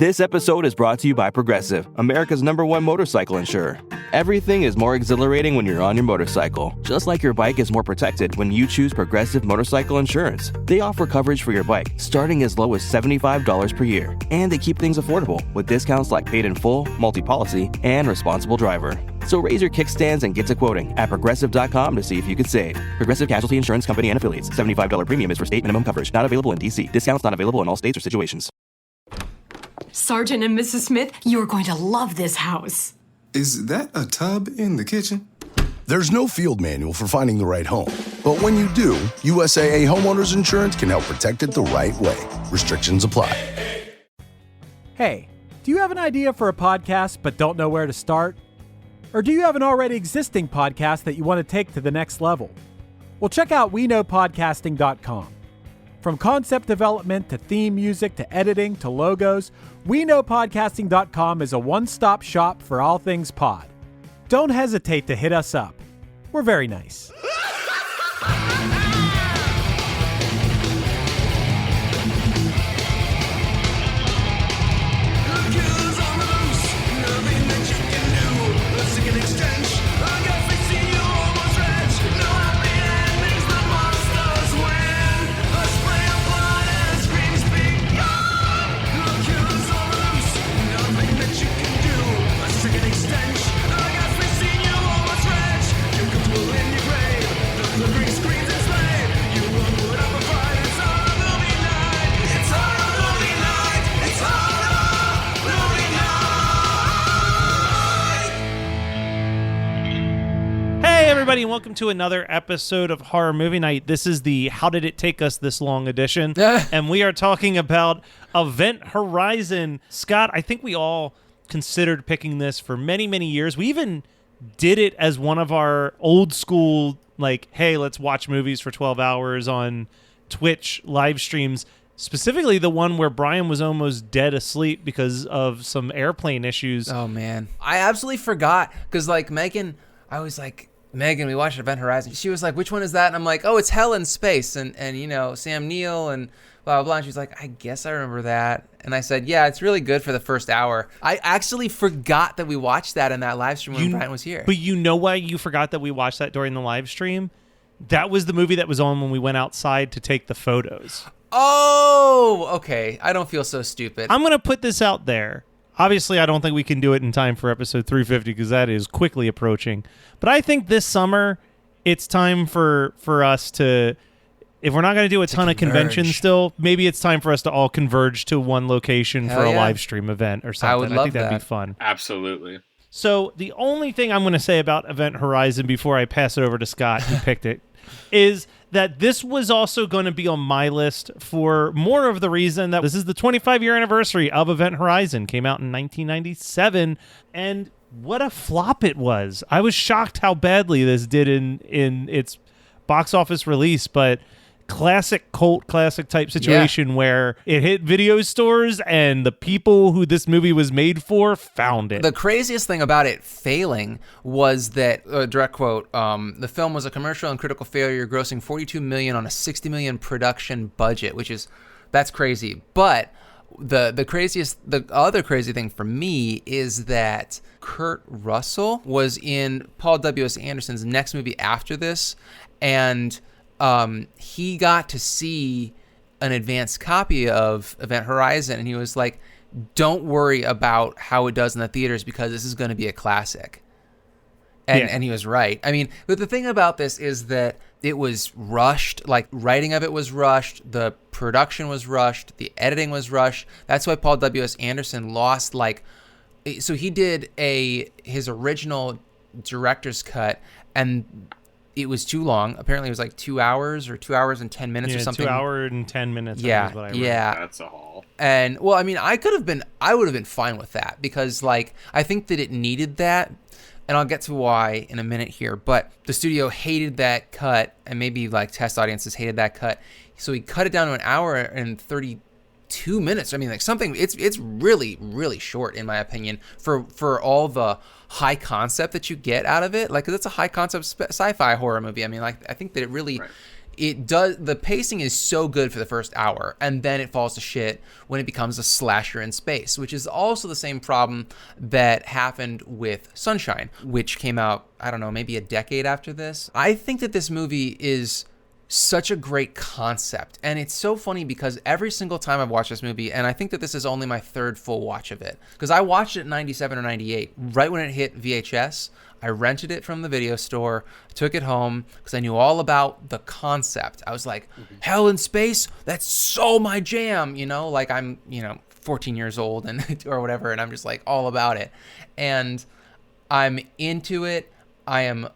This episode is brought to you by Progressive, America's #1 motorcycle insurer. Everything is more exhilarating when you're on your motorcycle, just like your bike is more protected when you choose Progressive Motorcycle Insurance. They offer coverage for your bike, starting as low as $75 per year. And they keep things affordable, with discounts like paid in full, multi-policy, and responsible driver. So raise your kickstands and get to quoting at Progressive.com to see if you could save. Progressive Casualty Insurance Company and Affiliates. $75 premium is for state minimum coverage. Not available in D.C. Discounts not available in all states or situations. Sergeant and Mrs. Smith, you're going to love this house. Is that a tub in the kitchen? There's no field manual for finding the right home. But when you do, USAA Homeowners Insurance can help protect it the right way. Restrictions apply. Hey, do you have an idea for a podcast but don't know where to start? Or do you have an already existing podcast that you want to take to the next level? Well, check out WeKnowPodcasting.com. From concept development to theme music to editing to logos, WeKnowPodcasting.com is a one-stop shop for all things pod. Don't hesitate to hit us up. We're very nice. Everybody, and welcome to another episode of Horror Movie Night. This is the How Did It Take Us This Long edition, and we are talking about Event Horizon. Scott, I think we all considered picking this for many, many years. We even did it as one of our old school, like, hey, let's watch movies for 12 hours on Twitch live streams, specifically the one where Brian was almost dead asleep because of some airplane issues. Oh, man. I absolutely forgot, because, like, Megan, I was like, Megan, we watched Event Horizon. She was like, which one is that? And I'm like, oh, it's Hell in Space. And you know, Sam Neill and blah, blah, blah. And she's like, I guess I remember that. And I said, yeah, it's really good for the first hour. I actually forgot that we watched that in that live stream when Brian was here. But you know why you forgot that we watched that during the live stream? That was the movie that was on when we went outside to take the photos. Oh, okay. I don't feel so stupid. I'm going to put this out there. Obviously, I don't think we can do it in time for episode 350 because that is quickly approaching. But I think this summer, it's time for us to, if we're not going to do a ton of conventions still, maybe it's time for us to all converge to one location for a live stream event or something. I think that'd be fun. Absolutely. So the only thing I'm going to say about Event Horizon before I pass it over to Scott, who picked it, is that this was also going to be on my list for more of the reason that this is the 25-year anniversary of Event Horizon. Came out in 1997, and what a flop it was. I was shocked how badly this did in its box office release, but classic cult classic type situation where it hit video stores and the people who this movie was made for found it. The craziest thing about it failing was that, direct quote, the film was a commercial and critical failure, grossing $42 million on a $60 million production budget, that's crazy. But the other crazy thing for me is that Kurt Russell was in Paul W.S. Anderson's next movie after this, and he got to see an advanced copy of Event Horizon, and he was like, don't worry about how it does in the theaters because this is going to be a classic. And he was right. I mean, but the thing about this is that it was rushed. Like, writing of it was rushed. The production was rushed. The editing was rushed. That's why Paul W.S. Anderson lost, so he did his original director's cut, and it was too long. Apparently, it was like 2 hours or 2 hours and 10 minutes or something. 2 hours and 10 minutes. Yeah, is what I read. yeah. That's a haul. And well, I mean, I would have been fine with that because, like, I think that it needed that, and I'll get to why in a minute here. But the studio hated that cut, and maybe like test audiences hated that cut, so he cut it down to an hour and 32 minutes. I mean, like something. It's really, really short in my opinion for all the high concept that you get out of it. Like, 'cause it's a high concept sci-fi horror movie. I mean, like, I think that it really the pacing is so good for the first hour, and then it falls to shit when it becomes a slasher in space, which is also the same problem that happened with Sunshine, which came out, I don't know, maybe a decade after this. I think that this movie is such a great concept, and it's so funny because every single time I've watched this movie, and I think that this is only my third full watch of it, because I watched it in 97 or 98, right when it hit VHS. I rented it from the video store, took it home because I knew all about the concept. I was like, hell in space, that's so my jam, like I'm 14 years old and or whatever, and I'm just like all about it, and I'm into it. I am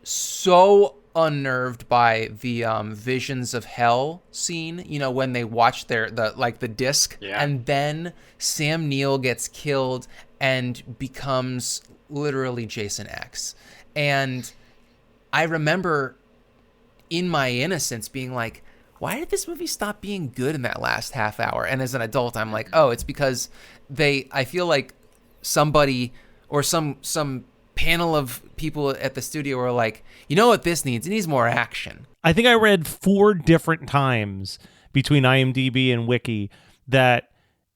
so unnerved by the visions of hell scene, when they watch the disc, and then Sam Neill gets killed and becomes literally Jason X. And I remember in my innocence being like, why did this movie stop being good in that last half hour? And as an adult, I'm like, oh, it's because I feel like somebody or some panel of people at the studio were like, you know what this needs? It needs more action. I think I read 4 different times between IMDb and Wiki that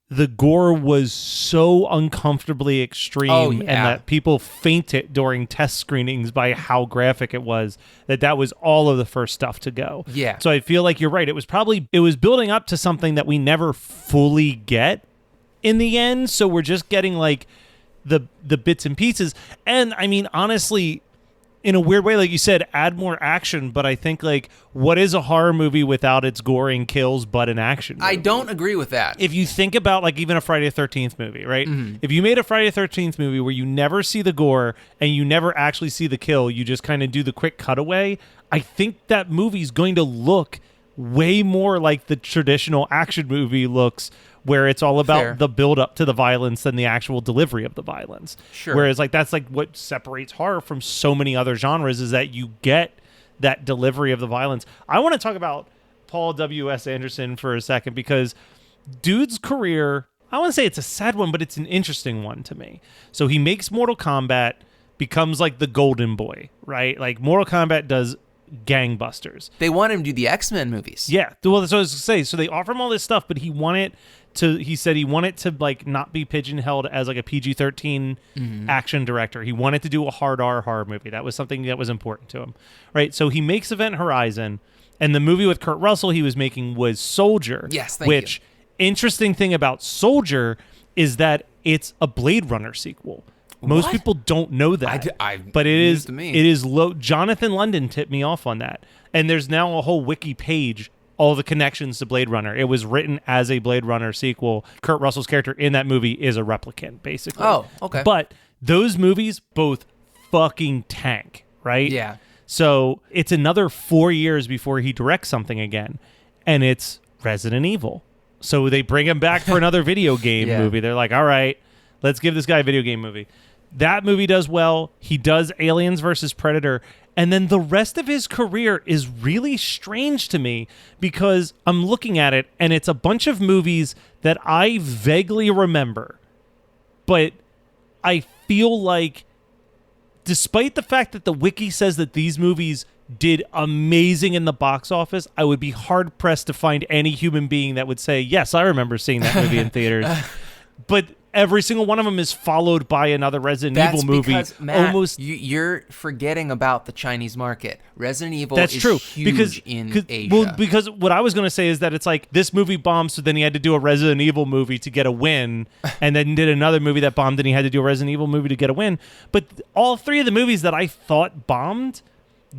the gore was so uncomfortably extreme and that people fainted during test screenings by how graphic it was, that was all of the first stuff to go. Yeah. So I feel like you're right. It was building up to something that we never fully get in the end. So we're just getting like the bits and pieces. And I mean, honestly, in a weird way, like you said, add more action. But I think, like, what is a horror movie without its gore and kills but an action movie? I don't agree with that. If you think about, like, even a Friday the 13th movie, right? Mm-hmm. If you made a Friday the 13th movie where you never see the gore and you never actually see the kill, you just kind of do the quick cutaway, I think that movie's going to look way more like the traditional action movie looks, where it's all about the build up to the violence than the actual delivery of the violence. Sure. Whereas, like, that's like what separates horror from so many other genres, is that you get that delivery of the violence. I want to talk about Paul W.S. Anderson for a second, because dude's career, I want to say it's a sad one, but it's an interesting one to me. So he makes Mortal Kombat, becomes like the golden boy, right? Like, Mortal Kombat does gangbusters. They want him to do the X-Men movies. Yeah. Well, that's what I was going to say. So they offer him all this stuff, but he said he wanted to, like, not be pigeonholed as like a PG-13 action director. He wanted to do a hard R horror movie. That was something that was important to him, right? So he makes Event Horizon, and the movie with Kurt Russell he was making was Soldier. Yes, thank you. Interesting thing about Soldier is that it's a Blade Runner sequel. Most people don't know that, but it is. To me. It is low. Jonathan London tipped me off on that, and there's now a whole wiki page, all the connections to Blade Runner. It was written as a Blade Runner sequel. Kurt Russell's character in that movie is a replicant, basically. Oh, okay. But those movies both fucking tank, right? Yeah. So it's another 4 years before he directs something again, and it's Resident Evil. So they bring him back for another video game movie. They're like, all right, let's give this guy a video game movie. That movie does well. He does Aliens versus Predator. And then the rest of his career is really strange to me, because I'm looking at it and it's a bunch of movies that I vaguely remember. But I feel like, despite the fact that the wiki says that these movies did amazing in the box office, I would be hard-pressed to find any human being that would say, yes, I remember seeing that movie in theaters. But every single one of them is followed by another Resident Evil movie. Because, Matt, you're forgetting about the Chinese market. Resident Evil is huge in Asia. Well, because what I was going to say is that it's like, this movie bombed, so then he had to do a Resident Evil movie to get a win, and then did another movie that bombed, and he had to do a Resident Evil movie to get a win. But all 3 of the movies that I thought bombed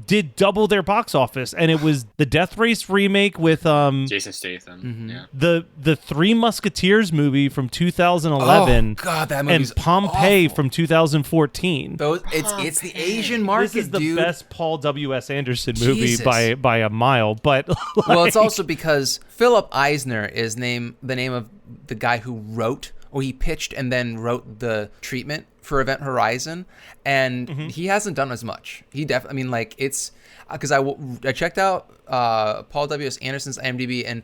did double their box office, and it was the Death Race remake with Jason Statham. Yeah. The Three Musketeers movie from 2011. Oh God, that movie's and Pompeii awful. from 2014. It's the Asian market. This is the dude. best Paul W.S. Anderson movie Jesus. by a mile. But well, it's also because Philip Eisner is the name of the guy who wrote, or he pitched and then wrote the treatment for Event Horizon, and he hasn't done as much. He definitely, I mean, like, it's because I checked out Paul W.S. Anderson's IMDb, and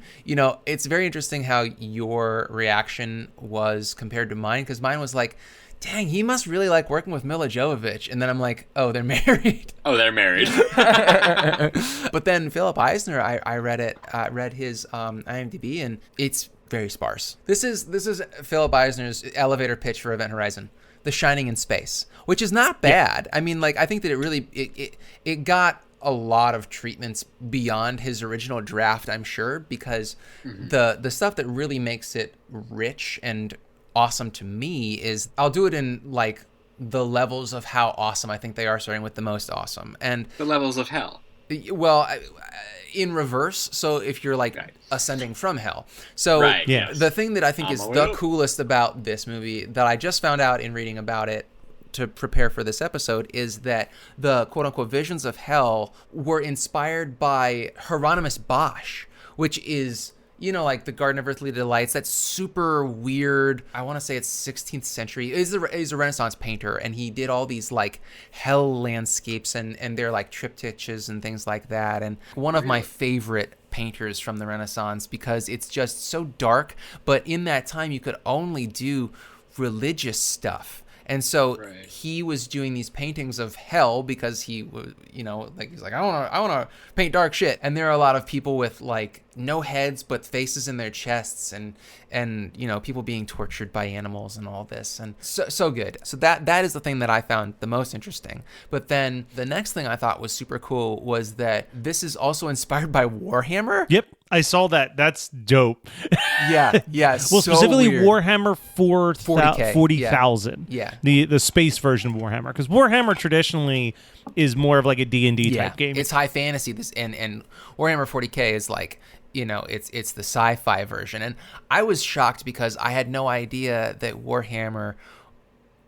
it's very interesting how your reaction was compared to mine, because mine was like, dang, he must really like working with Mila Jovovich. And then I'm like, oh, they're married. Oh, they're married. But then Philip Eisner, I read his IMDb, and it's very sparse. This is Philip Eisner's elevator pitch for Event Horizon: The Shining in Space, which is not bad. I mean, like, I think that it got a lot of treatments beyond his original draft, I'm sure, because the stuff that really makes it rich and awesome to me is, I'll do it in like the levels of how awesome I think they are, starting with the most awesome. And the levels of hell. Well, in reverse. So if you're like ascending from hell. So the thing that I think is the coolest about this movie that I just found out in reading about it to prepare for this episode is that the quote unquote visions of hell were inspired by Hieronymus Bosch, which is, like the Garden of Earthly Delights, that super weird, I want to say it's 16th century. He's a Renaissance painter, and he did all these like hell landscapes, and they're like triptychs and things like that. And one of my favorite painters from the Renaissance, because it's just so dark, but in that time you could only do religious stuff. And so he was doing these paintings of hell because he was, he's like, I want to paint dark shit. And there are a lot of people with like no heads but faces in their chests, and people being tortured by animals and all this, and so good. So that is the thing that I found the most interesting. But then the next thing I thought was super cool was that this is also inspired by Warhammer. Yep, I saw that. That's dope. Yeah. Well, so specifically weird. Warhammer 40,000. Yeah. The space version of Warhammer, because Warhammer traditionally is more of like a D&D type game. It's high fantasy. And Warhammer 40K is like, it's the sci-fi version. And I was shocked because I had no idea that Warhammer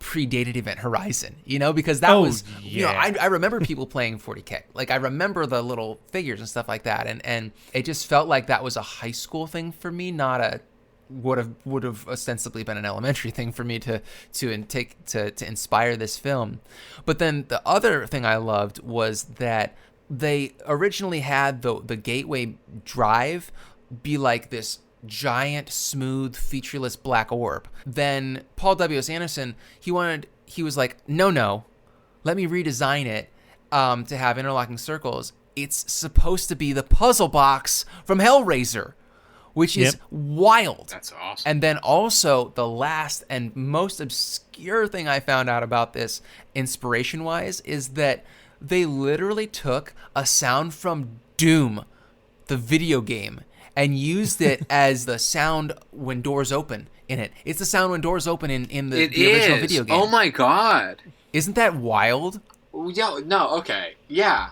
predated Event Horizon, because that was, I remember people playing 40K. Like, I remember the little figures and stuff like that. And it just felt like that was a high school thing for me, not a would have ostensibly been an elementary thing for me to inspire this film. But then the other thing I loved was that they originally had the gateway drive be like this giant, smooth, featureless black orb. Then Paul W.S. Anderson, he was like, no, let me redesign it to have interlocking circles. It's supposed to be the puzzle box from Hellraiser, which is wild. That's awesome. And then also the last and most obscure thing I found out about this, inspiration-wise, is that they literally took a sound from Doom, the video game, and used it as the sound when doors open in it. It's the sound when doors open in the original video game. Oh my god. Isn't that wild? Okay. Yeah,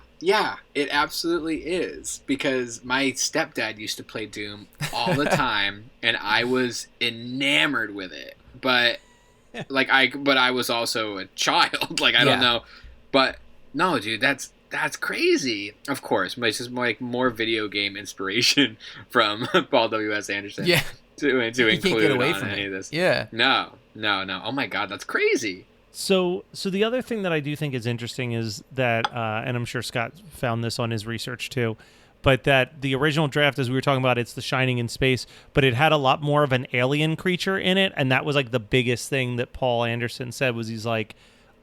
it absolutely is, because my stepdad used to play Doom all the time, and I was enamored with it. But I was also a child. Like, I don't know. But no, dude, that's crazy. Of course, it's just like more video game inspiration from Paul W.S. Anderson. Yeah. To include can't get away on from any it. of this. Yeah. No. Oh my god, that's crazy. So the other thing that I do think is interesting is that, and I'm sure Scott found this on his research too, but that the original draft, as we were talking about, it's The Shining in space, but it had a lot more of an alien creature in it, and that was like the biggest thing that Paul Anderson said was he's like,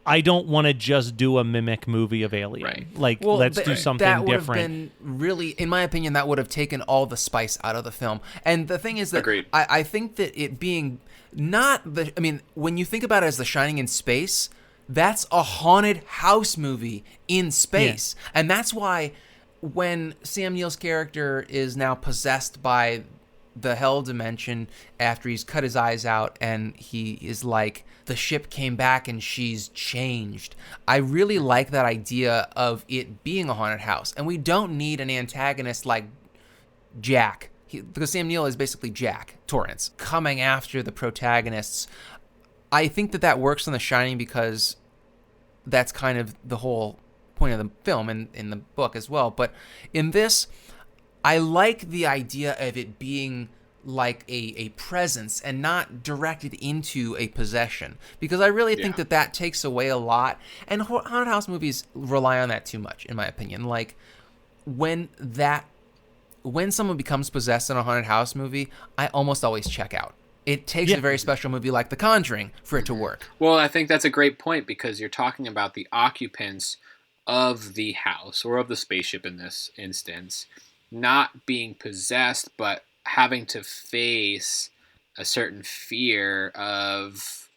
I don't want to just do a mimic movie of Alien. Right. Like, let's do something that would different. Have been really, in my opinion, that would have taken all the spice out of the film. And the thing is that I think that it being when you think about it as The Shining in space, that's a haunted house movie in space. Yeah. And that's why when Sam Neill's character is now possessed by the hell dimension after he's cut his eyes out and he is like, the ship came back and she's changed. I really like that idea of it being a haunted house. And we don't need an antagonist like Jack, because Sam Neill is basically Jack Torrance, coming after the protagonists. I think that works in The Shining because that's kind of the whole point of the film and in the book as well. But in this, I like the idea of it being like a presence and not directed into a possession, because I really think that takes away a lot, and haunted house movies rely on that too much, in my opinion. Like, when someone becomes possessed in a haunted house movie, I almost always check out. It takes a very special movie like The Conjuring for it to work. Well, I think that's a great point because you're talking about the occupants of the house or of the spaceship in this instance not being possessed, but having to face a certain fear of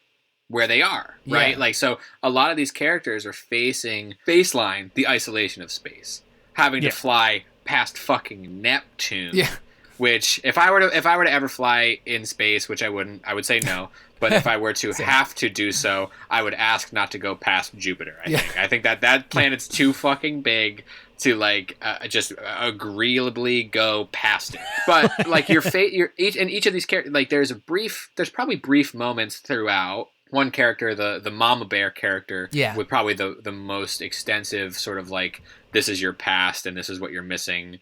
where they are, right? Yeah. Like, so a lot of these characters are facing baseline, the isolation of space, having to fly past fucking Neptune. Yeah. Which, if I were to ever fly in space, which I wouldn't, I would say no. But if I were to have to do so, I would ask not to go past Jupiter. I think that planet's too fucking big to like just agreeably go past it. But like each of these characters, like there's probably brief moments throughout. One character, the Mama Bear character, with probably the most extensive sort of like, this is your past and this is what you're missing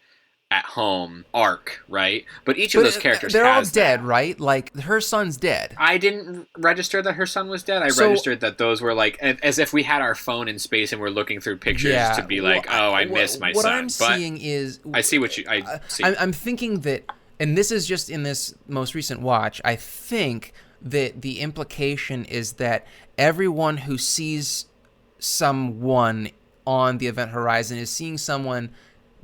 at home arc, right? But each of those characters they're all has dead, that. Right? Like her son's dead. I didn't register that her son was dead. I registered that those were like as if we had our phone in space and we're looking through pictures to be like, I miss my son. What I'm seeing is I see what you I see. I'm thinking that, and this is just in this most recent watch, I think that the implication is that everyone who sees someone on the event horizon is seeing someone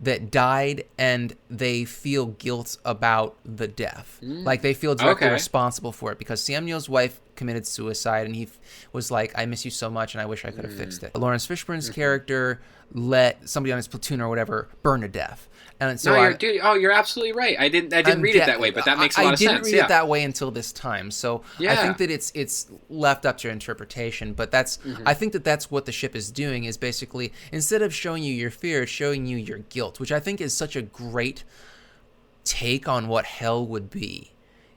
that died and they feel guilt about the death. Like they feel directly responsible for it because Sam Neill's wife committed suicide and he was like, I miss you so much and I wish I could have fixed it. Lawrence Fishburne's character let somebody on his platoon or whatever burn to death. And so you're absolutely right. I didn't read it that way, but that makes a lot of sense. I didn't read it that way until this time. So I think that it's left up to interpretation, but that's I think that's what the ship is doing is basically instead of showing you your fear, it's showing you your guilt, which I think is such a great take on what hell would be.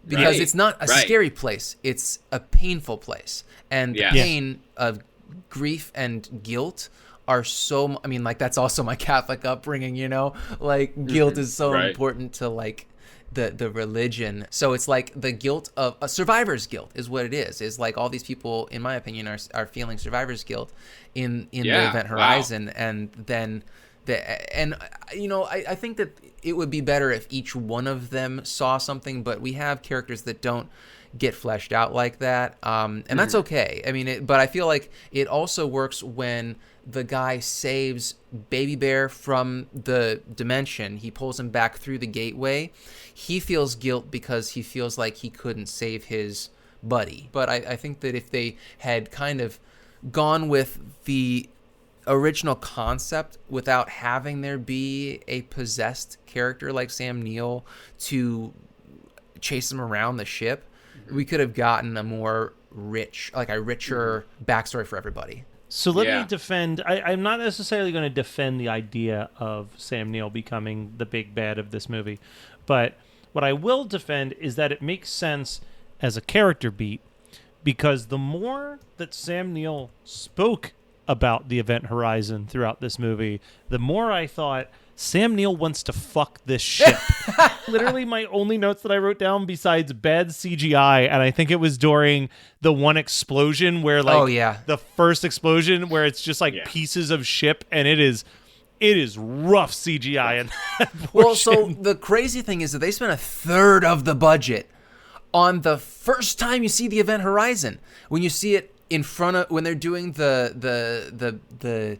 Because it's not a scary place, it's a painful place. And the pain of grief and guilt are so, I mean, like that's also my Catholic upbringing, you know, like guilt is so important to like the religion. So it's like the guilt of a survivor's guilt is what it is like all these people, in my opinion, are feeling survivor's guilt in the event horizon. And then you know, I think that it would be better if each one of them saw something, but we have characters that don't get fleshed out like that. And that's okay. I mean, but I feel like it also works when the guy saves Baby Bear from the dimension. He pulls him back through the gateway. He feels guilt because he feels like he couldn't save his buddy. But I think that if they had kind of gone with the original concept without having there be a possessed character like Sam Neill to chase him around the ship, we could have gotten a more richer backstory for everybody. So let me defend. I'm not necessarily going to defend the idea of Sam Neill becoming the big bad of this movie, but what I will defend is that it makes sense as a character beat because the more that Sam Neill spoke about the event horizon throughout this movie, the more I thought Sam Neill wants to fuck this ship. Literally my only notes that I wrote down besides bad CGI, and I think it was during the one explosion where the first explosion where it's just like pieces of ship, and it is rough CGI. And well, so the crazy thing is that they spent a third of the budget on the first time you see the event horizon. When you see it in front of, when they're doing the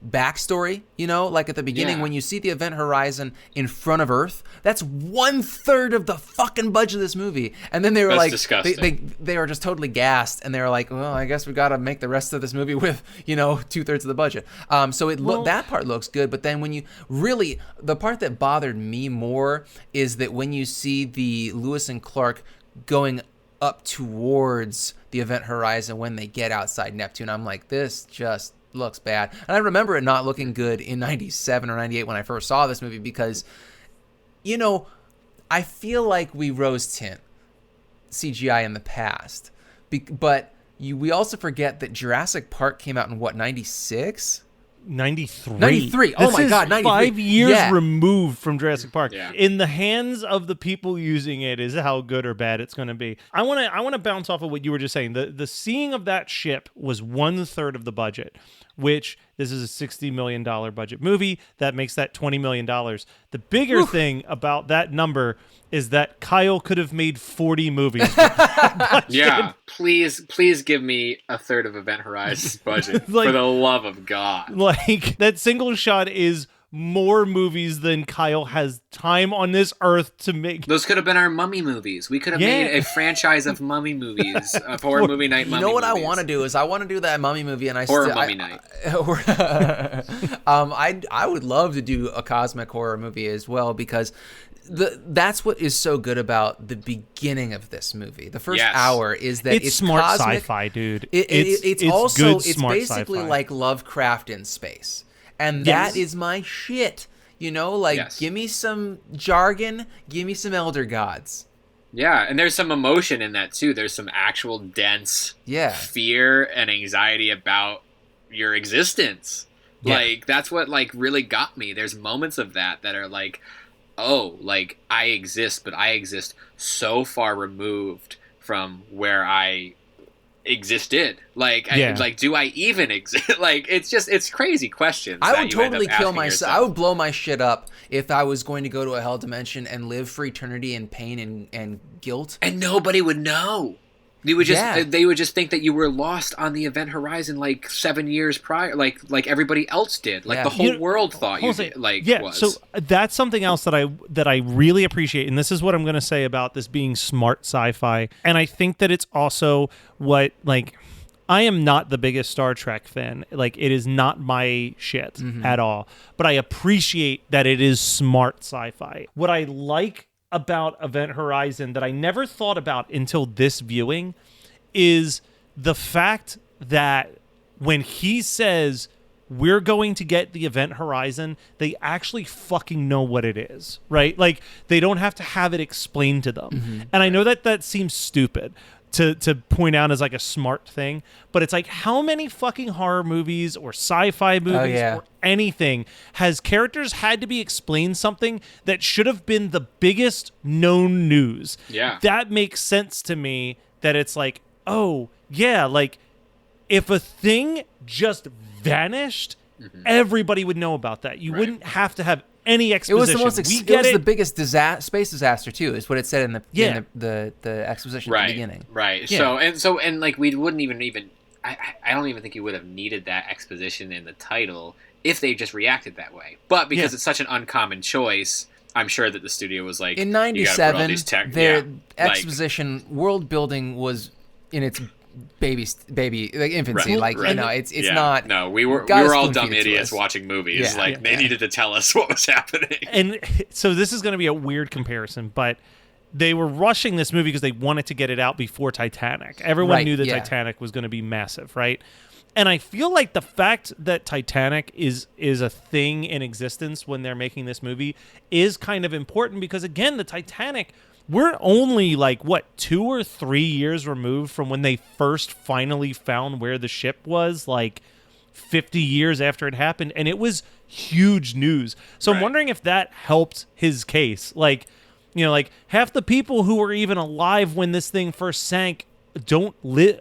backstory, you know, like at the beginning when you see the event horizon in front of Earth, that's 1/3 of the fucking budget of this movie. And then they were disgusting. They were just totally gassed, and they were like, well, I guess we got to make the rest of this movie with, you know, 2/3 of the budget. So that part looks good, but then when you really, the part that bothered me more is that when you see the Lewis and Clark going up towards the event horizon when they get outside Neptune, I'm like, this just looks bad. And I remember it not looking good in 97 or 98 when I first saw this movie because, you know, I feel like we rose tint CGI in the past. But we also forget that Jurassic Park came out in, 96? 93. 93. Oh This my is God, 93. 5 years Yeah. removed from Jurassic Park. Yeah. In the hands of the people using it is how good or bad it's going to be. I want to bounce off of what you were just saying. The seeing of that ship was 1/3 of the budget, which this is a $60 million budget movie. That makes that $20 million. The bigger thing about that number is that Kyle could have made 40 movies. Yeah, please give me 1/3 of Event Horizon's budget, Like- for the love of God. Like, that single shot is more movies than Kyle has time on this earth to make. Those could have been our Mummy movies. We could have Yeah. made a franchise of Mummy movies, of horror movie night. You Mummy know what movies. I want to do is I want to do that Mummy movie, and Horror Mummy night. I would love to do a cosmic horror movie as well, because that's what is so good about the beginning of this movie. The first Yes. hour is that it's smart cosmic. sci-fi, dude. It's also good, it's smart basically sci-fi. like Lovecraft in space, and Yes. that is my shit. You know, like Yes. give me some jargon, give me some elder gods. Yeah, and there's some emotion in that too. There's some actual dense fear and anxiety about your existence. Yeah. Like, that's what like really got me. There's moments of that are like, oh, like I exist, but I exist so far removed from where I existed. Like, Yeah. like, do I even exist? Like, it's crazy questions. I that would you end totally up kill asking myself. yourself. I would blow my shit up if I was going to go to a hell dimension and live for eternity in pain and guilt. And nobody would know. They would just Yeah. they would just think that you were lost on the Event Horizon like 7 years prior, like everybody else did, like Yeah. the whole You- world thought you Hold on. did, like yeah, was. so that's something else that I really appreciate, and this is what I'm going to say about this being smart sci-fi. And I think that it's also what, like, I am not the biggest Star Trek fan. Like, it is not my shit at all. But I appreciate that it is smart sci-fi. What I like about Event Horizon that I never thought about until this viewing is the fact that when he says we're going to get the Event Horizon, they actually fucking know what it is, right? Like, they don't have to have it explained to them. And I know that seems stupid to point out as like a smart thing, but it's like, how many fucking horror movies or sci-fi movies yeah. or anything has characters had to be explained something that should have been the biggest known news? Yeah. That makes sense to me, that it's like, oh yeah, like if a thing just vanished, everybody would know about that. You wouldn't have to have any It exposition. was the most. We It get was it. the biggest space disaster too. Is what it said in the Yeah. in the exposition right, at the beginning. right. Yeah. So like we wouldn't even. I don't even think you would have needed that exposition in the title if they just reacted that way. But because Yeah. it's such an uncommon choice, I'm sure that the studio was like, In you gotta put all '97, these their yeah, like- exposition world building was in its baby like infancy. Right, Like right. you know, it's Yeah. not. No, we were gotta all spoon-feed dumb it to idiots us. watching movies. Yeah. Like they Yeah. needed to tell us what was happening. And so this is going to be a weird comparison, but they were rushing this movie because they wanted to get it out before Titanic. Everyone Right, knew that yeah. Titanic was going to be massive, right? And I feel like the fact that Titanic is a thing in existence when they're making this movie is kind of important, because again, the Titanic, we're only like 2 or 3 years removed from when they first finally found where the ship was, like 50 years after it happened, and it was huge news. So I'm Right. wondering if that helped his case. Like, you know, like half the people who were even alive when this thing first sank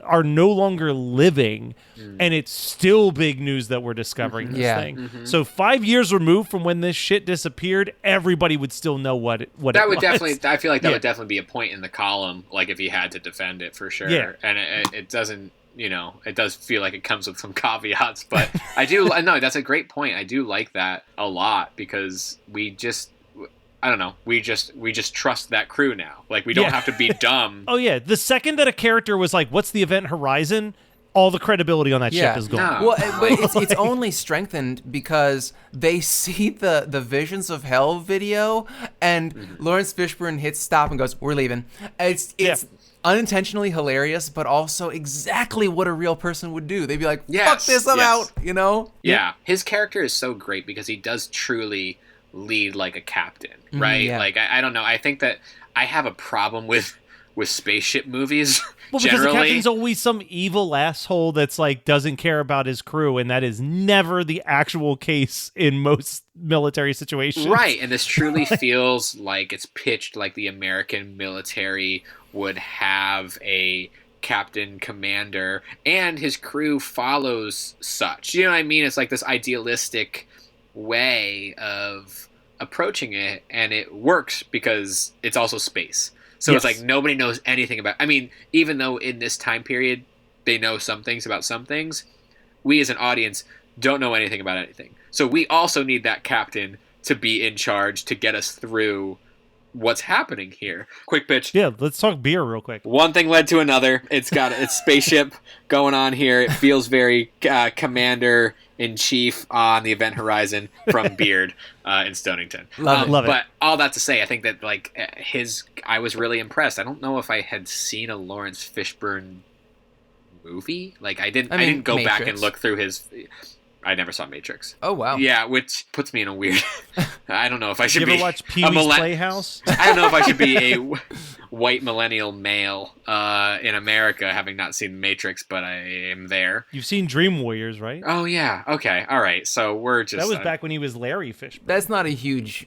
are no longer living, and it's still big news that we're discovering this Yeah. thing. So 5 years removed from when this shit disappeared, everybody would still know what it That would was. definitely. I feel like that Yeah. would definitely be a point in the column, like if he had to defend it for sure. Yeah. And it doesn't. You know, it does feel like it comes with some caveats, but I do. No, that's a great point. I do like that a lot, because we just. I don't know. We just trust that crew now. Like, we don't Yeah. have to be dumb. Oh yeah, the second that a character was like, "What's the Event Horizon?" all the credibility on that ship is gone. No. Well, but it's only strengthened because they see the Visions of Hell video, and Lawrence Fishburne hits stop and goes, "We're leaving." It's unintentionally hilarious, but also exactly what a real person would do. They'd be like, "Fuck Yes, this, I'm yes. out." You know? Yeah, his character is so great because he does truly lead like a captain, right? yeah. Like I don't know. I think that I have a problem with with spaceship movies. Well, because the generally. captain's always some evil asshole that's like doesn't care about his crew, and that is never the actual case in most military situations. Right, and this truly feels like it's pitched like the American military would have a captain commander, and his crew follows such. You know what I mean? It's like this idealistic way of approaching it, and it works because it's also space. So Yes. it's like nobody knows anything about. I mean, even though in this time period they know some things about some things, we as an audience don't know anything about anything. So we also need that captain to be in charge to get us through what's happening here. Quick pitch. Yeah, let's talk beer real quick. One thing led to another. It's got its spaceship going on here. It feels very Commander in Chief on the Event Horizon from Beard in Stonington. Love it. But all that to say, I think that like I was really impressed. I don't know if I had seen a Lawrence Fishburne movie. Like I didn't go back and Matrix. look through his. I never saw Matrix. Oh, wow. Yeah, which puts me in a weird. I don't know if I should You be ever watch Pee-wee's Playhouse? I don't know if I should be a white millennial male in America, having not seen Matrix, but I am there. You've seen Dream Warriors, right? Oh yeah, okay, all right. So we're just That was back when he was Larry Fishburne. That's not a huge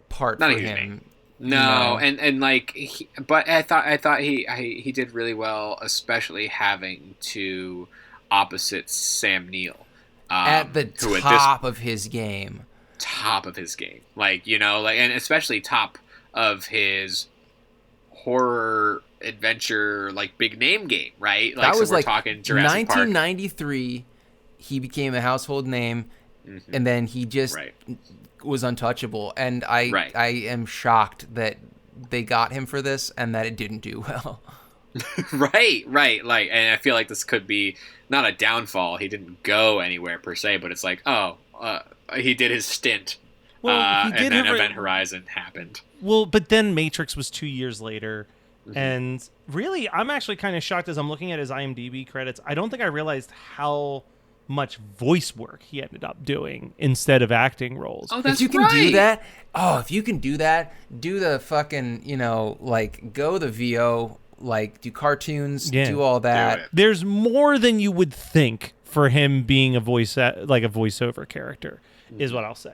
part Not a for huge him. name. No, and like, but I thought he did really well, especially having to opposite Sam Neill. At the who top of his game. Top of his game, like and especially top of his horror adventure, like big name game, right? Like, That was so we're like talking Jurassic Park. 1993. He became a household name, and then he just Right. was untouchable. And I am shocked that they got him for this and that it didn't do well. Right. Like, and I feel like this could be not a downfall. He didn't go anywhere per se, but it's like, he did his stint. Well, he did and then have Event Horizon happened. Well, but then Matrix was 2 years later. Mm-hmm. And really, I'm actually kind of shocked as I'm looking at his IMDb credits. I don't think I realized how much voice work he ended up doing instead of acting roles. Oh, that's If you can right. do that, do the fucking, like go the VO, like do cartoons, Yeah. do all that. Do it. There's more than you would think for him being a voiceover character, is what I'll say.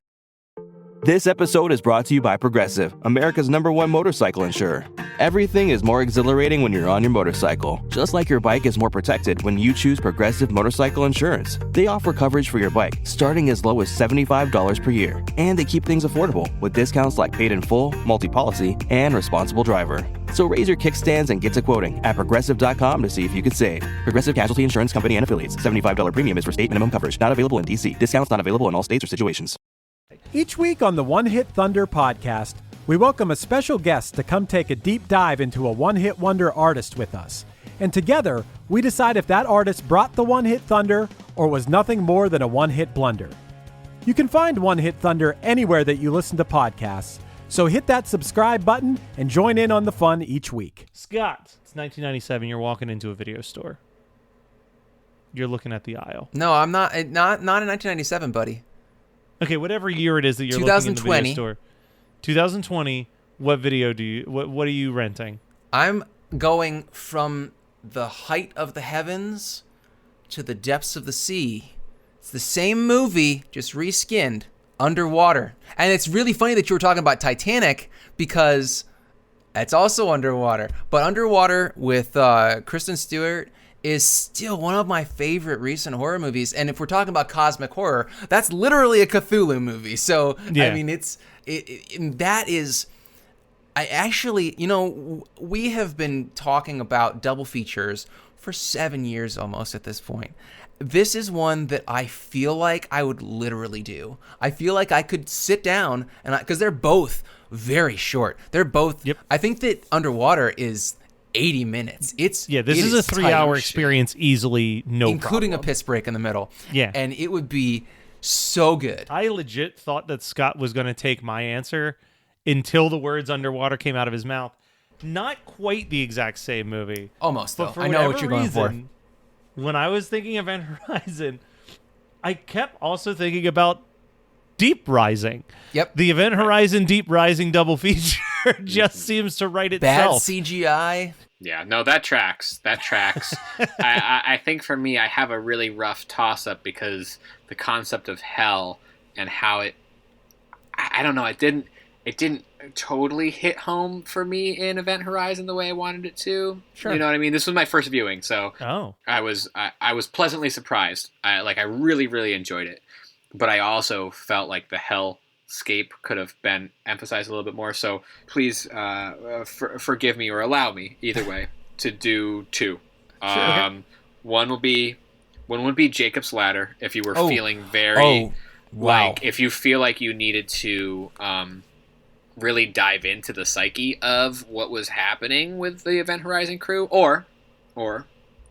This episode is brought to you by Progressive, America's #1 motorcycle insurer. Everything is more exhilarating when you're on your motorcycle, just like your bike is more protected when you choose Progressive Motorcycle Insurance. They offer coverage for your bike, starting as low as $75 per year. And they keep things affordable with discounts like paid in full, multi-policy, and responsible driver. So raise your kickstands and get to quoting at Progressive.com to see if you could save. Progressive Casualty Insurance Company and Affiliates. $75 premium is for state minimum coverage. Not available in D.C. Discounts not available in all states or situations. Each week on the One Hit Thunder podcast, we welcome a special guest to come take a deep dive into a one-hit wonder artist with us. And together, we decide if that artist brought the one-hit thunder or was nothing more than a one-hit blunder. You can find One Hit Thunder anywhere that you listen to podcasts, so hit that subscribe button and join in on the fun each week. Scott, it's 1997. You're walking into a video store. You're looking at the aisle. No, I'm not in 1997, buddy. Okay, whatever year it is that you're looking in the 2020. video store. 2020. What video what are you renting? I'm going from the height of the heavens to the depths of the sea. It's the same movie, just reskinned, underwater. And it's really funny that you were talking about Titanic because it's also underwater. But Underwater with Kristen Stewart is still one of my favorite recent horror movies. And if we're talking about cosmic horror, that's literally a Cthulhu movie. So, Yeah. I mean, that is... I actually, we have been talking about double features for 7 years almost at this point. This is one that I feel like I would literally do. I feel like I could sit down and because they're both very short. They're both. Yep. I think that Underwater is 80 minutes. This is a 3-hour experience easily, including problem. a piss break in the middle. Yeah. And it would be so good. I legit thought that Scott was going to take my answer until the words Underwater came out of his mouth. Not quite the exact same movie. Almost, But though. for I know what whatever you're going for. reason, when I was thinking of Event Horizon, I kept also thinking about Deep Rising. Yep. The Event Horizon Deep Rising double feature. just seems to write Bad itself. CGI. Yeah, no, that tracks. That tracks. I think for me, I have a really rough toss-up because the concept of hell and how I don't know, it didn't totally hit home for me in Event Horizon the way I wanted it to. Sure. You know what I mean? This was my first viewing, so Oh. I was pleasantly surprised. I really, really enjoyed it. But I also felt like the hellscape could have been emphasized a little bit more. So please forgive me or allow me, either way, to do two. Sure. One would be Jacob's Ladder if you were feeling very Wow. like if you feel like you needed to really dive into the psyche of what was happening with the Event Horizon crew, or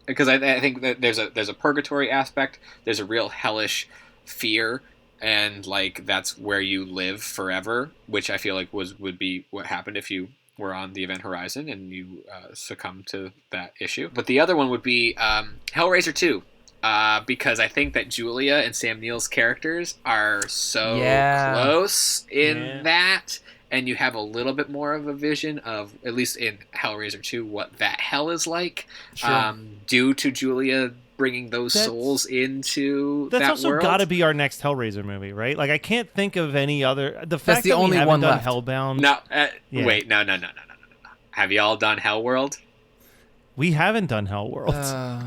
because I think that there's a purgatory aspect, there's a real hellish fear, and like that's where you live forever, which I feel like would be what happened if you were on the Event Horizon and you succumb to that issue. But the other one would be Hellraiser 2. Because I think that Julia and Sam Neill's characters are so close in that, and you have a little bit more of a vision of, at least in Hellraiser 2, what that hell is like, due to Julia bringing those souls into that world. That's also got to be our next Hellraiser movie, right? Like, I can't think of any other. The fact the that only we haven't one done left. Hellbound. No, wait, no. Have you all done Hellworld? We haven't done Hellworld.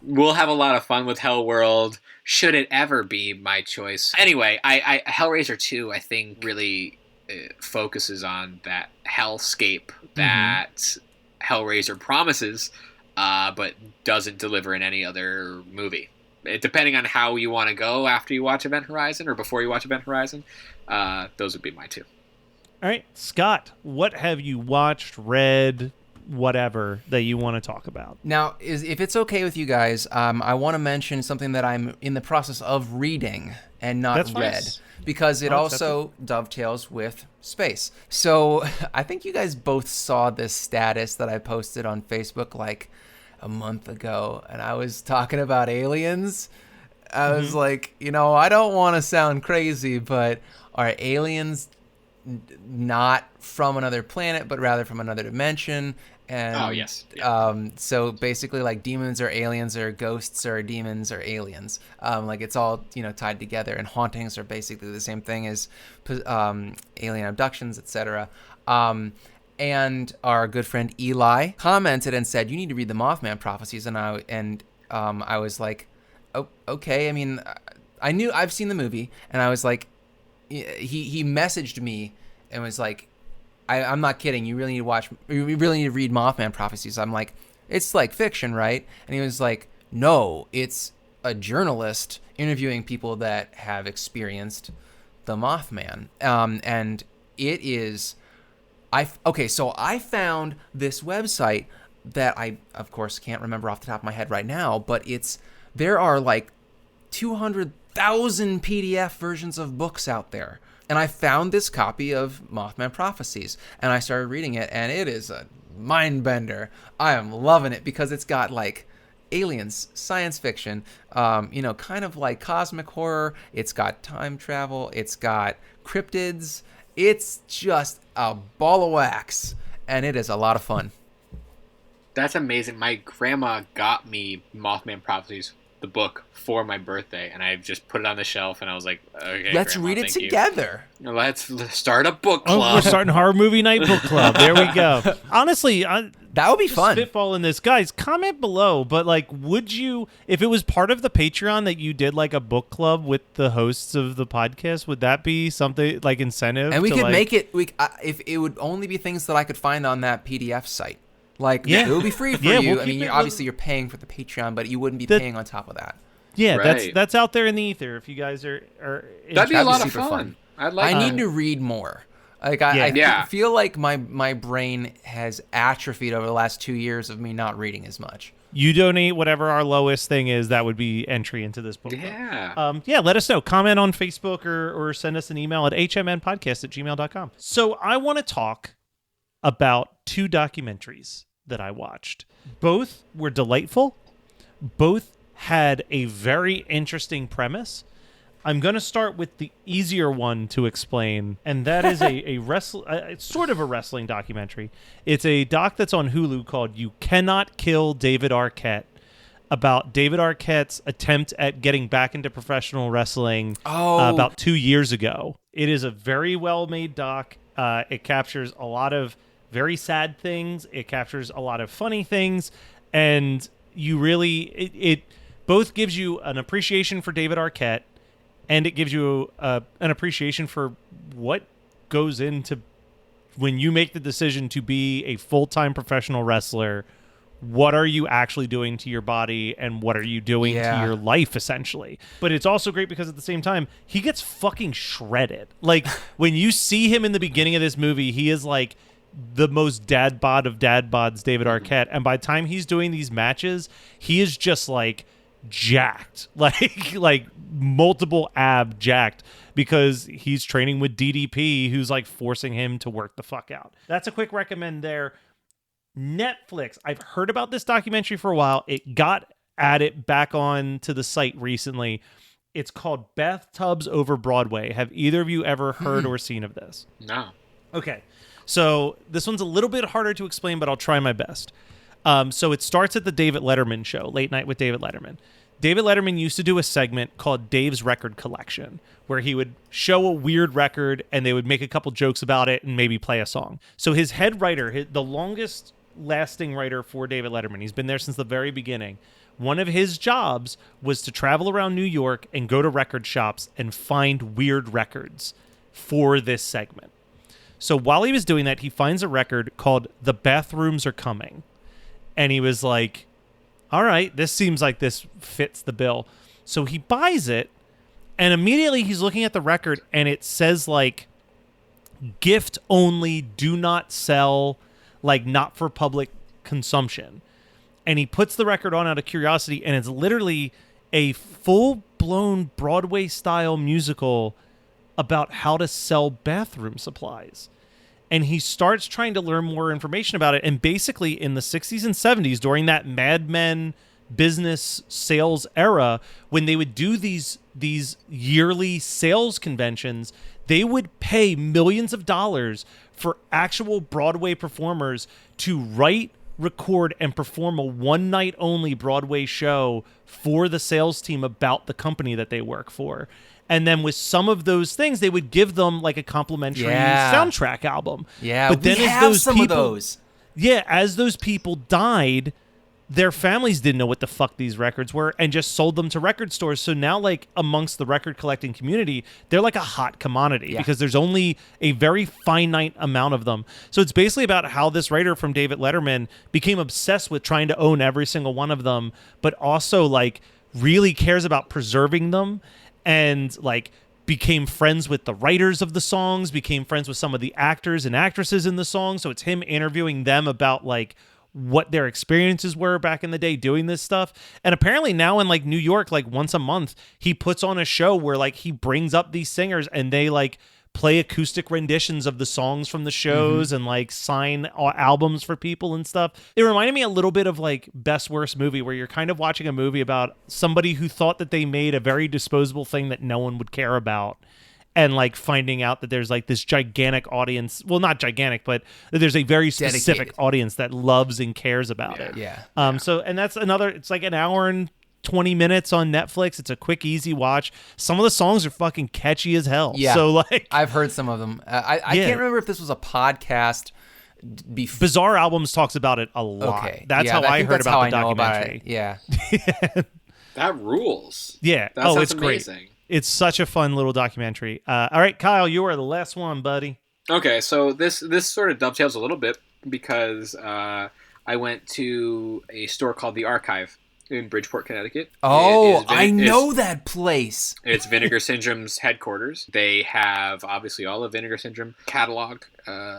We'll have a lot of fun with Hellworld, should it ever be my choice. Anyway, I Hellraiser 2, I think, really focuses on that hellscape that Hellraiser promises, but doesn't deliver in any other movie. Depending on how you want to go after you watch Event Horizon or before you watch Event Horizon, those would be my two. All right, Scott, what have you watched, read, whatever that you want to talk about? Now, if it's okay with you guys, I want to mention something that I'm in the process of reading and not That's read, nice. because it also dovetails with space. So I think you guys both saw this status that I posted on Facebook like a month ago, and I was talking about aliens. I was like, I don't want to sound crazy, but are aliens not from another planet, but rather from another dimension? And, yes. So basically, like, demons or aliens or ghosts or demons or aliens. Like, it's all, tied together. And hauntings are basically the same thing as alien abductions, etc. And our good friend Eli commented and said, "You need to read the Mothman prophecies." And I was like, "Oh, okay." I mean, I've seen the movie, and I was like, he messaged me and was like, I'm not kidding. You really need to read Mothman prophecies. I'm like, it's like fiction, right? And he was like, no, it's a journalist interviewing people that have experienced the Mothman. And it is, so I found this website that I, of course, can't remember off the top of my head right now, but there are like 200,000 PDF versions of books out there. And I found this copy of Mothman Prophecies, and I started reading it, and it is a mind bender. I am loving it because it's got like aliens, science fiction, kind of like cosmic horror. It's got time travel. It's got cryptids. It's just a ball of wax, and it is a lot of fun. That's amazing. My grandma got me Mothman Prophecies, the book, for my birthday, and I just put it on the shelf, and I was like, okay, let's Grandma, read it together. Let's start a book club. Oh, we're starting Horror Movie Night Book Club. There we go. Honestly, that would be fun. Spitball in this, guys. Comment below. But like, would you, if it was part of the Patreon that you did like a book club with the hosts of the podcast, would that be something like incentive? And we could make it. If it would only be things that I could find on that PDF site. Like, it would be free for you. We'll I mean, obviously you're paying for the Patreon, but you wouldn't be paying on top of that. Yeah, right. that's out there in the ether. If you guys are that'd be a lot of super fun. I need to read more. Like I feel like my brain has atrophied over the last 2 years of me not reading as much. You donate whatever our lowest thing is, that would be entry into this book. Yeah. Let us know. Comment on Facebook or send us an email at hmnpodcast@gmail.com. So I want to talk about two documentaries that I watched. Both were delightful. Both had a very interesting premise. I'm going to start with the easier one to explain, and that is it's sort of a wrestling documentary. It's a doc that's on Hulu called You Cannot Kill David Arquette, about David Arquette's attempt at getting back into professional wrestling about 2 years ago. It is a very well-made doc. It captures a lot of very sad things. It captures a lot of funny things, and you really it both gives you an appreciation for David Arquette, and it gives you an appreciation for what goes into when you make the decision to be a full-time professional wrestler. What are you actually doing to your body, and what are you doing to your life, essentially? But it's also great because at the same time, he gets fucking shredded. Like, when you see him in the beginning of this movie, he is like the most dad bod of dad bods, David Arquette. And by the time he's doing these matches, he is just like jacked, like multiple ab jacked, because he's training with DDP, who's like forcing him to work the fuck out. That's a quick recommend there. Netflix. I've heard about this documentary for a while. It got added back on to the site recently. It's called Bathtubs Over Broadway. Have either of you ever heard or seen of this? No. Okay. So this one's a little bit harder to explain, but I'll try my best. So it starts at the David Letterman show, Late Night with David Letterman. David Letterman used to do a segment called Dave's Record Collection, where he would show a weird record and they would make a couple jokes about it and maybe play a song. So his head writer, the longest lasting writer for David Letterman, he's been there since the very beginning. One of his jobs was to travel around New York and go to record shops and find weird records for this segment. So while he was doing that, he finds a record called The Bathrooms Are Coming. And he was like, all right, this seems like this fits the bill. So he buys it, and immediately he's looking at the record, and it says, like, gift only, do not sell, like, not for public consumption. And he puts the record on out of curiosity, and it's literally a full-blown Broadway-style musical about how to sell bathroom supplies. And he starts trying to learn more information about it. And basically in the 60s and 70s, during that Mad Men business sales era, when they would do these yearly sales conventions, they would pay millions of dollars for actual Broadway performers to write, record, and perform a one-night only Broadway show for the sales team about the company that they work for. And then with some of those things, they would give them like a complimentary soundtrack album. Yeah, but then we as have those some people, of those. Yeah, as those people died, their families didn't know what the fuck these records were and just sold them to record stores. So now, like, amongst the record collecting community, they're like a hot commodity because there's only a very finite amount of them. So it's basically about how this writer from David Letterman became obsessed with trying to own every single one of them, but also, like, really cares about preserving them. And, like, became friends with the writers of the songs, became friends with some of the actors and actresses in the songs. So it's him interviewing them about, like, what their experiences were back in the day doing this stuff. And apparently now in, like, New York, like, once a month, he puts on a show where, like, he brings up these singers and they, like, play acoustic renditions of the songs from the shows and, like, sign albums for people and stuff. It reminded me a little bit of, like, Best Worst Movie, where you're kind of watching a movie about somebody who thought that they made a very disposable thing that no one would care about, and, like, finding out that there's, like, this gigantic audience. Well, not gigantic, but that there's a very specific audience that loves and cares about it. So, and that's another, it's like an hour and 20 minutes on Netflix. It's a quick, easy watch. Some of the songs are fucking catchy as hell. Yeah. So, like, I've heard some of them. I can't remember if this was a podcast. Bizarre Albums talks about it a lot. Okay. That's how I heard about the documentary. Yeah. That rules. Yeah. That sounds it's amazing. Great. It's such a fun little documentary. All right, Kyle, you are the last one, buddy. Okay, so this sort of dovetails a little bit because I went to a store called The Archive in Bridgeport, Connecticut. Oh, I know that place. It's Vinegar Syndrome's headquarters. They have, obviously, all of Vinegar Syndrome cataloged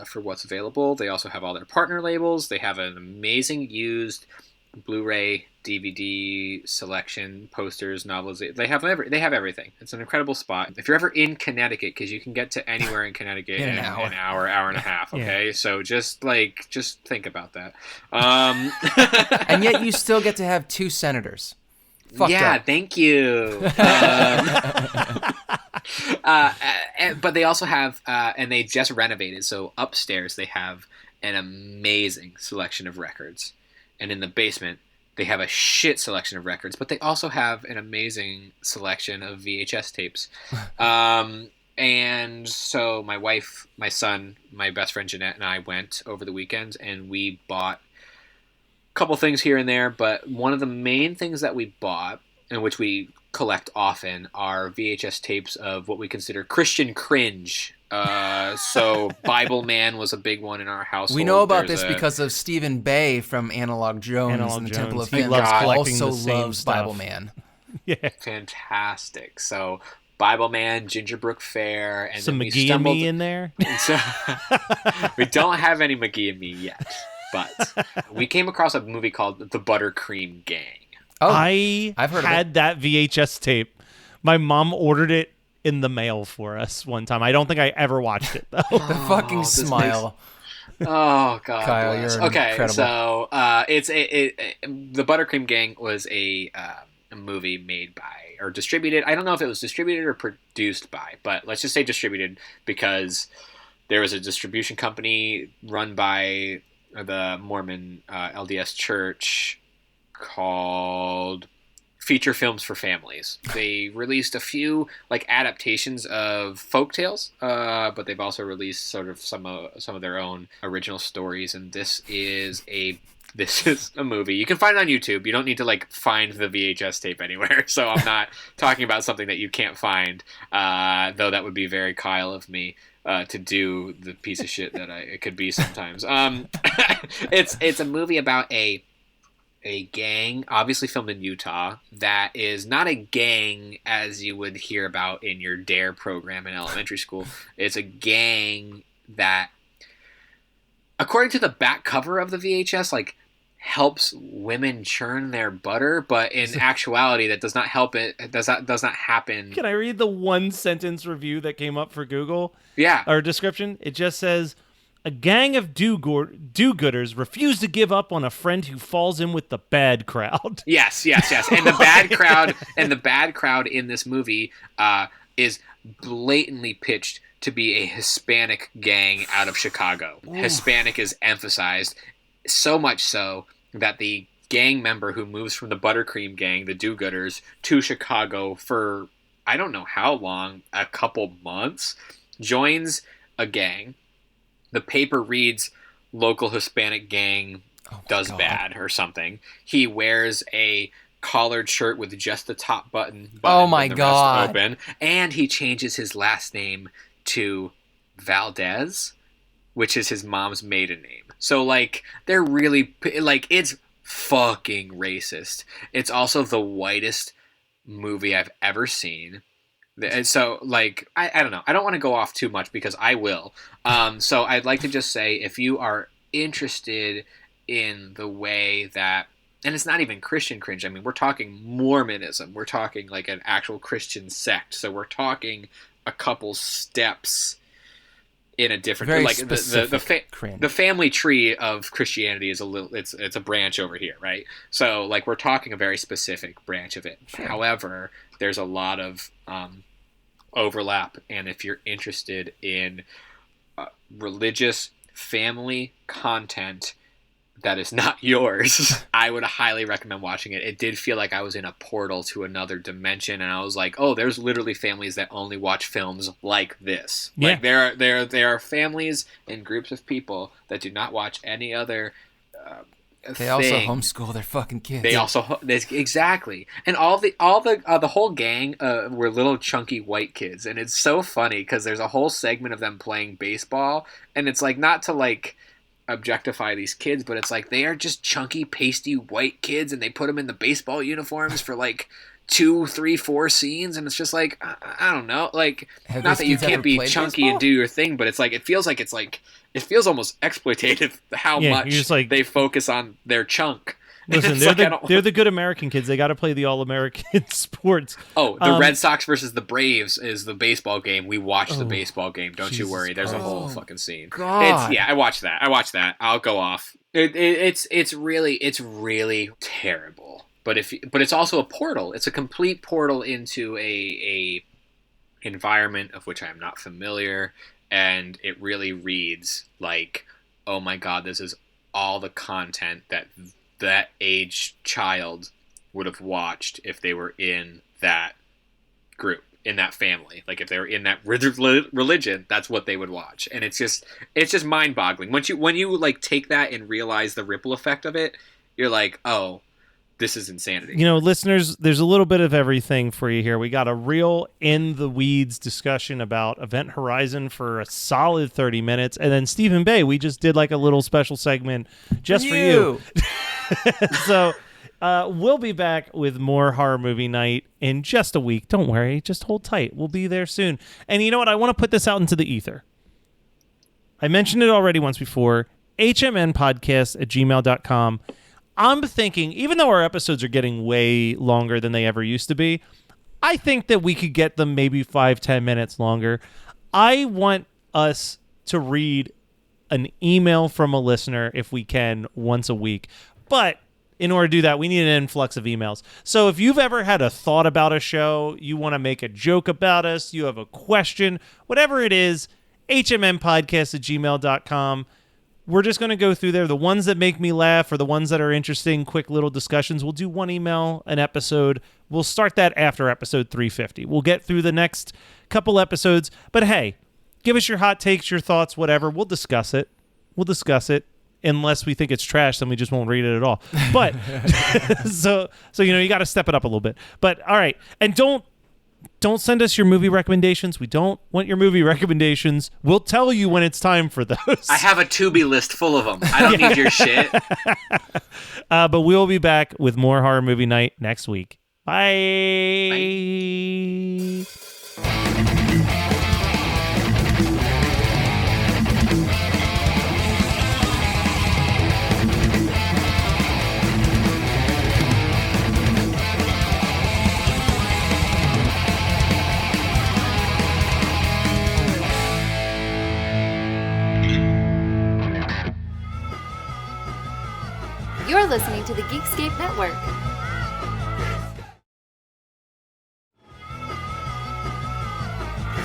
for what's available. They also have all their partner labels. They have an amazing used Blu-ray, DVD selection, posters, novels. They have everything. It's an incredible spot. If you're ever in Connecticut, because you can get to anywhere in Connecticut in an hour and a half. Okay, yeah. So just think about that. And yet you still get to have two senators. fucked yeah, up. thank you. But they also have, and they just renovated. So upstairs they have an amazing selection of records, and in the basement they have a shit selection of records. But they also have an amazing selection of VHS tapes. And so my wife, my son, my best friend Jeanette, and I went over the weekend, and we bought a couple things here and there. But one of the main things that we bought, and which we collect often, are VHS tapes of what we consider Christian cringe. So Bible Man was a big one in our household. We know about this because of Stephen Bay from Analog Jones and the Temple of He Fame. loves collecting also the same loves stuff. Bible Man. Yeah. Fantastic. So Bible Man, Gingerbrook Fair, and Some then we McGee and stumbled Me in there. So, we don't have any McGee and Me yet, but we came across a movie called The Buttercream Gang. Oh, I've had that VHS tape. My mom ordered it in the mail for us one time. I don't think I ever watched it though. The fucking smile. Oh God, Kyle, bless. you're Okay, incredible. so The Buttercream Gang was a movie made by or distributed. I don't know if it was distributed or produced by, but let's just say distributed because there was a distribution company run by the Mormon LDS Church called Feature Films for Families. They released a few like adaptations of folk tales, but they've also released sort of some of their own original stories. And this is a movie. You can find it on YouTube. You don't need to like find the VHS tape anywhere. So I'm not talking about something that you can't find, though that would be very Kyle of me. To do the piece of shit that it could be sometimes. It's a movie about a gang, obviously filmed in Utah, that is not a gang as you would hear about in your DARE program in elementary school. It's a gang that, according to the back cover of the VHS, like helps women churn their butter, but in actuality that does not help it. It does not happen. Can I read the one sentence review that came up for Google? Yeah. Or description? It just says, a gang of do-gooders refuse to give up on a friend who falls in with the bad crowd. Yes. And the bad crowd in this movie is blatantly pitched to be a Hispanic gang out of Chicago. Ooh. Hispanic is emphasized, so much so that the gang member who moves from the Buttercream Gang, the do-gooders, to Chicago for I don't know how long, a couple months, joins a gang. The paper reads local Hispanic gang does bad or something. He wears a collared shirt with just the top button oh my and the God. rest open, and he changes his last name to Valdez, which is his mom's maiden name. So like they're really like it's fucking racist. It's also the whitest movie I've ever seen. And so, like, I don't know. I don't want to go off too much because I will. So I'd like to just say if you are interested in the way that, and it's not even Christian cringe. I mean, we're talking Mormonism. We're talking like an actual Christian sect. So we're talking a couple steps in a different, very like specific the family tree of Christianity is a little, it's a branch over here, right? So like we're talking a very specific branch of it. Sure. However, there's a lot of overlap, and if you're interested in religious family content that is not yours, I would highly recommend watching it. It did feel like I was in a portal to another dimension, and I was like, oh, there's literally families that only watch films like this. Yeah. Like there are families and groups of people that do not watch any other they also homeschool their fucking kids. They also exactly, and all the whole gang were little chunky white kids, and it's so funny because there's a whole segment of them playing baseball, and it's like not to like objectify these kids, but it's like they are just chunky, pasty white kids, and they put them in the baseball uniforms for like 2, 3, 4 scenes, and it's just like I don't know, like not that you can't be chunky baseball? And do your thing, but it's like it feels almost exploitative how much like, they focus on their chunk. Listen, they're the good American kids. They got to play the all-American sports. Oh, the Red Sox versus the Braves is the baseball game. We watched the baseball game. Don't you worry. There's a whole fucking scene. God. I watched that. I'll go off. It's really terrible. but it's also a portal. It's a complete portal into a environment of which I am not familiar, and it really reads like, oh my god, this is all the content that age child would have watched if they were in that group, in that family. Like if they were in that religion, that's what they would watch. And it's just mind-boggling. When you like take that and realize the ripple effect of it, you're like, oh, this is insanity. You know, listeners, there's a little bit of everything for you here. We got a real in-the-weeds discussion about Event Horizon for a solid 30 minutes. And then Stephen Bay, we just did like a little special segment just for you. So we'll be back with more Horror Movie Night in just a week. Don't worry. Just hold tight. We'll be there soon. And you know what? I want to put this out into the ether. I mentioned it already once before. hmnpodcast@gmail.com. I'm thinking, even though our episodes are getting way longer than they ever used to be, I think that we could get them maybe 5-10 minutes longer. I want us to read an email from a listener, if we can, once a week. But in order to do that, we need an influx of emails. So if you've ever had a thought about a show, you want to make a joke about us, you have a question, whatever it is, hmnpodcast@gmail.com. We're just going to go through there. The ones that make me laugh or the ones that are interesting, quick little discussions. We'll do one email an episode. We'll start that after episode 350. We'll get through the next couple episodes. But hey, give us your hot takes, your thoughts, whatever. We'll discuss it. Unless we think it's trash, then we just won't read it at all. But so you know, you got to step it up a little bit. But all right. And don't send us your movie recommendations. We don't want your movie recommendations. We'll tell you when it's time for those. I have a Tubi list full of them. I don't need your shit. But we'll be back with more Horror Movie Night next week. Bye. Bye. You're listening to the Geekscape Network.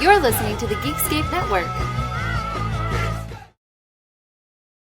You're listening to the Geekscape Network.